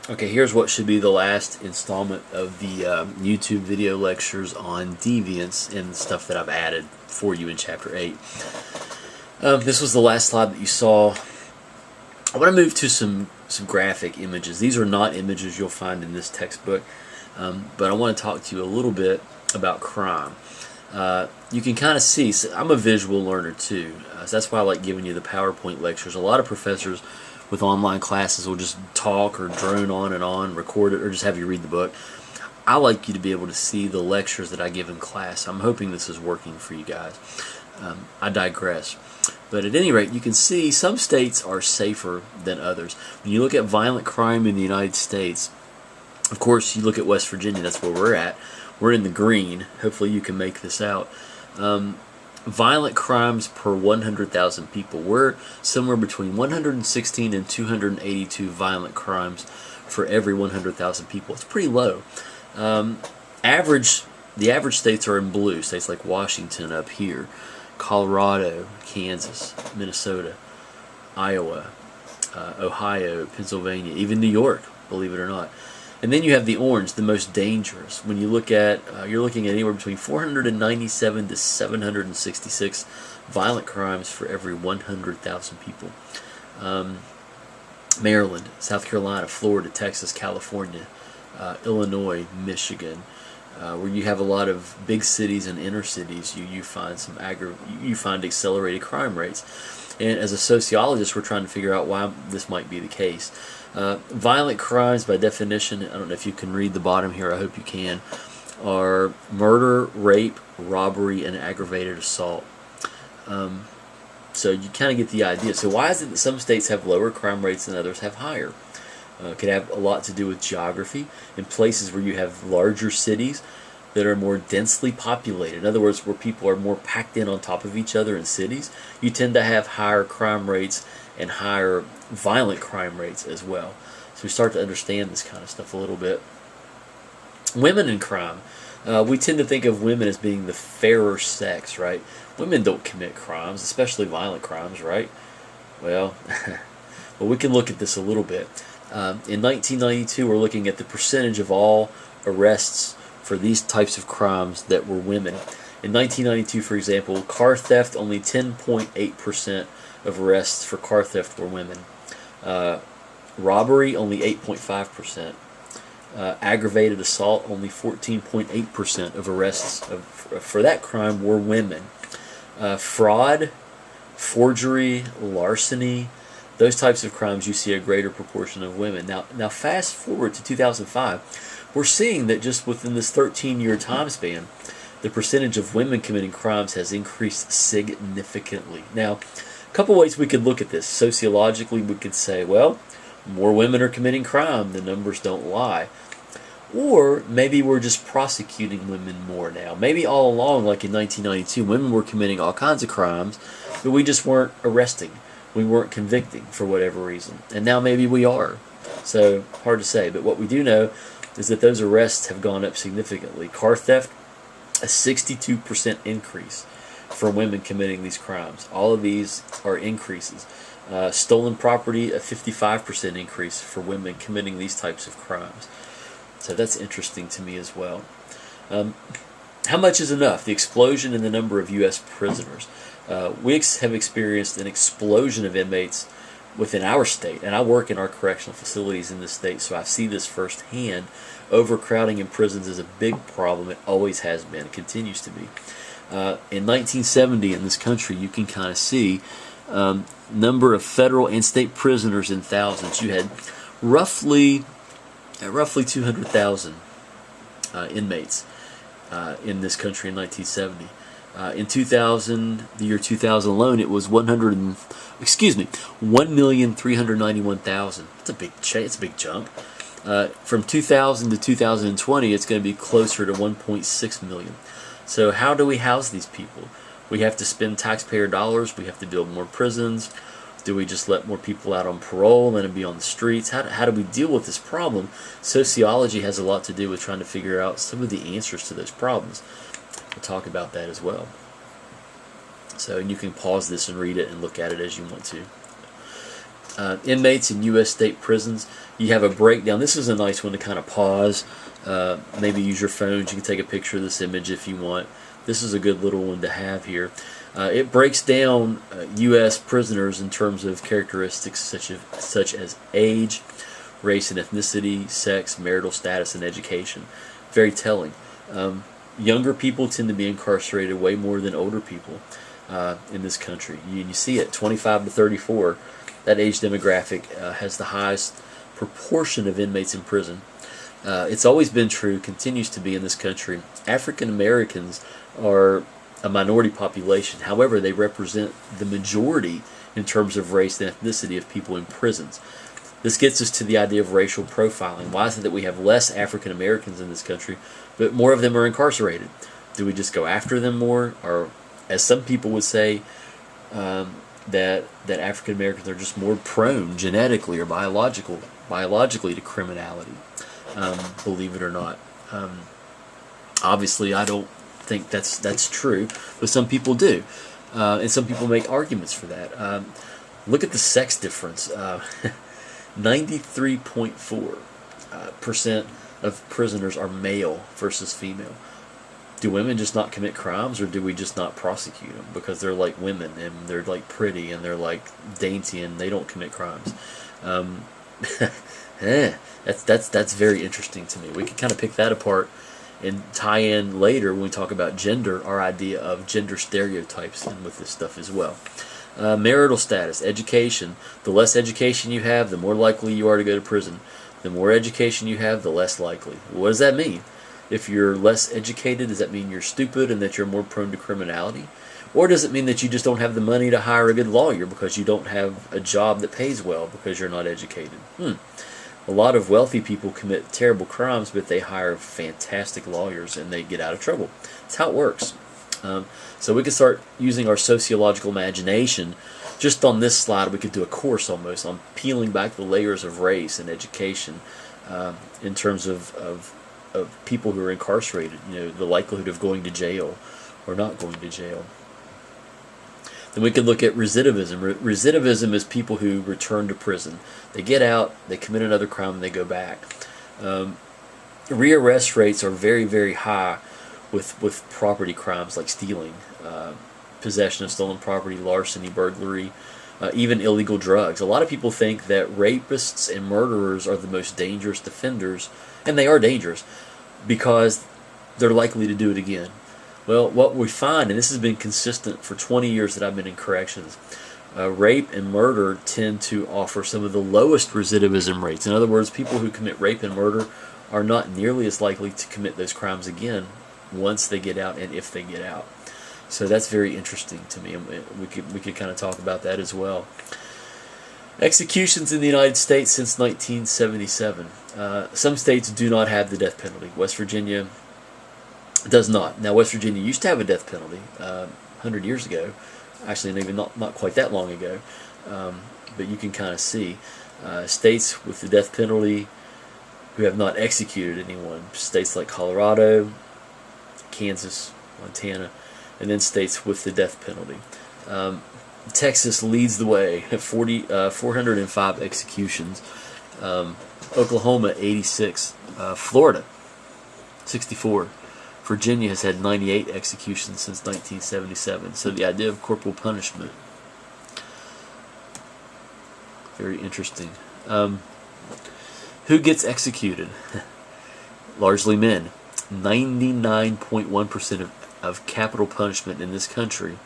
Okay, here's what should be the last installment of the YouTube video lectures on deviance and stuff that I've added for you in Chapter 8. This was the last slide that you saw. I want to move to some graphic images. These are not images you'll find in this textbook, but I want to talk to you a little bit about crime. You can kind of see, so I'm a visual learner too, so that's why I like giving you the PowerPoint lectures. A lot of professors with online classes will just talk or drone on and on, record it, or just have you read the book. I like you to be able to see the lectures that I give in class. I'm hoping this is working for you guys. I digress. But at any rate, you can see some states are safer than others. When you look at violent crime in the United States, of course, you look at West Virginia, that's where we're at. We're in the green. Hopefully you can make this out. Violent crimes per 100,000 people. We're somewhere between 116 and 282 violent crimes for every 100,000 people. It's pretty low. The average states are in blue. States like Washington up here, Colorado, Kansas, Minnesota, Iowa, Ohio, Pennsylvania, even New York, believe it or not. And then you have the orange, the most dangerous. When you look at, you're looking at anywhere between 497 to 766 violent crimes for every 100,000 people. Maryland, South Carolina, Florida, Texas, California, Illinois, Michigan, where you have a lot of big cities and inner cities, you find accelerated crime rates. And as a sociologist, we're trying to figure out why this might be the case. Violent crimes, by definition, I don't know if you can read the bottom here, I hope you can, are murder, rape, robbery, and aggravated assault. So you kind of get the idea. So why is it that some states have lower crime rates and others have higher? It could have a lot to do with geography. In places where you have larger cities that are more densely populated, in other words, where people are more packed in on top of each other in cities, you tend to have higher crime rates and higher violent crime rates as well. So we start to understand this kind of stuff a little bit. Women in crime. We tend to think of women as being the fairer sex, right? Women don't commit crimes, especially violent crimes, right? Well, we can look at this a little bit. In 1992, we're looking at the percentage of all arrests for these types of crimes that were women. In 1992, for example, car theft, only 10.8% of arrests for car theft were women. Robbery, only 8.5%. Aggravated assault, only 14.8% of arrests for that crime were women. Fraud, forgery, larceny, those types of crimes you see a greater proportion of women. Now fast forward to 2005, we're seeing that just within this 13-year time span, the percentage of women committing crimes has increased significantly. Now, a couple ways we could look at this. Sociologically, we could say, well, more women are committing crime, the numbers don't lie. Or maybe we're just prosecuting women more now. Maybe all along, like in 1992, women were committing all kinds of crimes, but we just weren't arresting. We weren't convicting for whatever reason. And now maybe we are. So, hard to say. But what we do know is that those arrests have gone up significantly. Car theft, a 62% increase for women committing these crimes. All of these are increases. Stolen property, a 55% increase for women committing these types of crimes. So that's interesting to me as well. How much is enough? The explosion in the number of U.S. prisoners. We have experienced an explosion of inmates within our state, and I work in our correctional facilities in this state, so I see this firsthand. Overcrowding in prisons is a big problem. It always has been. It continues to be. In 1970 in this country, you can kind of see number of federal and state prisoners in thousands. You had roughly 200,000 inmates in this country in 1970. In 2000, the year 2000 alone, it was 1,391,000. It's a big jump. From 2000 to 2020, it's going to be closer to 1.6 million. So how do we house these people? We have to spend taxpayer dollars. We have to build more prisons. Do we just let more people out on parole and let them be on the streets? How do we deal with this problem? Sociology has a lot to do with trying to figure out some of the answers to those problems. We'll talk about that as well. So you can pause this and read it and look at it as you want to. Inmates in U.S. state prisons, you have a breakdown. This is a nice one to kind of pause. Maybe use your phones. You can take a picture of this image if you want. This is a good little one to have here. It breaks down U.S. prisoners in terms of characteristics such as age, race and ethnicity, sex, marital status, and education. Very telling. Younger people tend to be incarcerated way more than older people in this country. You see it, 25 to 34. That age demographic has the highest proportion of inmates in prison. It's always been true, continues to be in this country. African Americans are a minority population. However, they represent the majority in terms of race and ethnicity of people in prisons. This gets us to the idea of racial profiling. Why is it that we have less African Americans in this country, but more of them are incarcerated? Do we just go after them more? Or, as some people would say, that African Americans are just more prone genetically or biologically to criminality? Believe it or not. Obviously, I don't think that's true, but some people do, and some people make arguments for that. Look at the sex difference. 93.4% of prisoners are male versus female. Do women just not commit crimes, or do we just not prosecute them because they're like women and they're like pretty and they're like dainty and they don't commit crimes? That's very interesting to me. We can kind of pick that apart and tie in later when we talk about gender, our idea of gender stereotypes and with this stuff as well. Marital status, education. The less education you have, the more likely you are to go to prison. The more education you have, the less likely. What does that mean? If you're less educated, does that mean you're stupid and that you're more prone to criminality? Or does it mean that you just don't have the money to hire a good lawyer because you don't have a job that pays well because you're not educated? A lot of wealthy people commit terrible crimes, but they hire fantastic lawyers and they get out of trouble. That's how it works. So we can start using our sociological imagination. Just on this slide, we could do a course almost on peeling back the layers of race and education in terms of people who are incarcerated. You know, the likelihood of going to jail or not going to jail. Then we could look at recidivism. Recidivism is people who return to prison. They get out, they commit another crime, and they go back. Rearrest rates are very, very high with property crimes like stealing, possession of stolen property, larceny, burglary, even illegal drugs. A lot of people think that rapists and murderers are the most dangerous offenders, and they are dangerous because they're likely to do it again. Well, what we find, and this has been consistent for 20 years that I've been in corrections, rape and murder tend to offer some of the lowest recidivism rates. In other words, people who commit rape and murder are not nearly as likely to commit those crimes again once they get out and if they get out. So that's very interesting to me. We could kind of talk about that as well. Executions in the United States since 1977. Some states do not have the death penalty. West Virginia does not. Now, West Virginia used to have a death penalty 100 years ago. Actually, maybe not quite that long ago. But you can kind of see states with the death penalty who have not executed anyone. States like Colorado, Kansas, Montana, and then states with the death penalty. Texas leads the way at 405 executions. Oklahoma, 86. Florida, 64. Virginia has had 98 executions since 1977. So the idea of corporal punishment, very interesting. Who gets executed? Largely men. 99.1% of capital punishment in this country,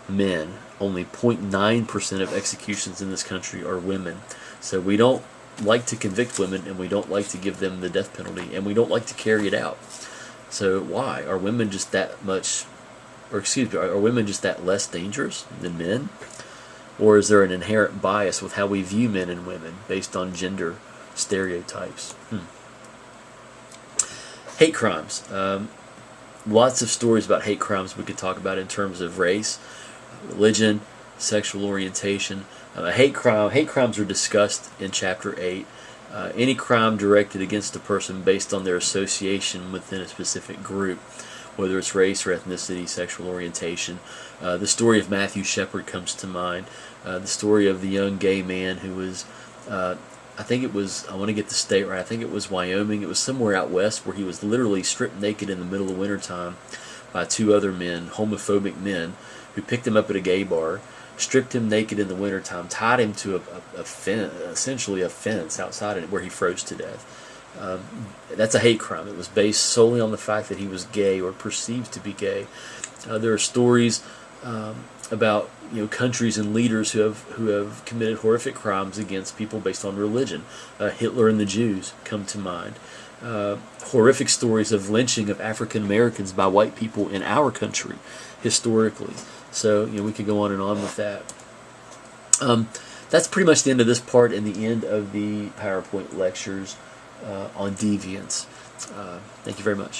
men. Only 0.9% of executions in this country are women. So we don't like to convict women, and we don't like to give them the death penalty, and we don't like to carry it out. So why? Are women just that much, or excuse me, are women just that less dangerous than men? Or is there an inherent bias with how we view men and women based on gender stereotypes? Hate crimes. Lots of stories about hate crimes we could talk about in terms of race, religion, sexual orientation. Hate crimes are discussed in Chapter 8. Any crime directed against a person based on their association within a specific group. whether it's race or ethnicity, sexual orientation. The story of Matthew Shepard comes to mind. The story of the young gay man who was, I think it was, I want to get the state right, I think it was Wyoming, it was somewhere out west, where he was literally stripped naked in the middle of wintertime by two other men, homophobic men, who picked him up at a gay bar, stripped him naked in the wintertime, tied him to a fence, essentially a fence outside of it, where he froze to death. That's a hate crime. It was based solely on the fact that he was gay or perceived to be gay. There are stories about countries and leaders who have committed horrific crimes against people based on religion. Hitler and the Jews come to mind. Horrific stories of lynching of African Americans by white people in our country historically. So we could go on and on with that. That's pretty much the end of this part and the end of the PowerPoint lectures on deviance. Thank you very much.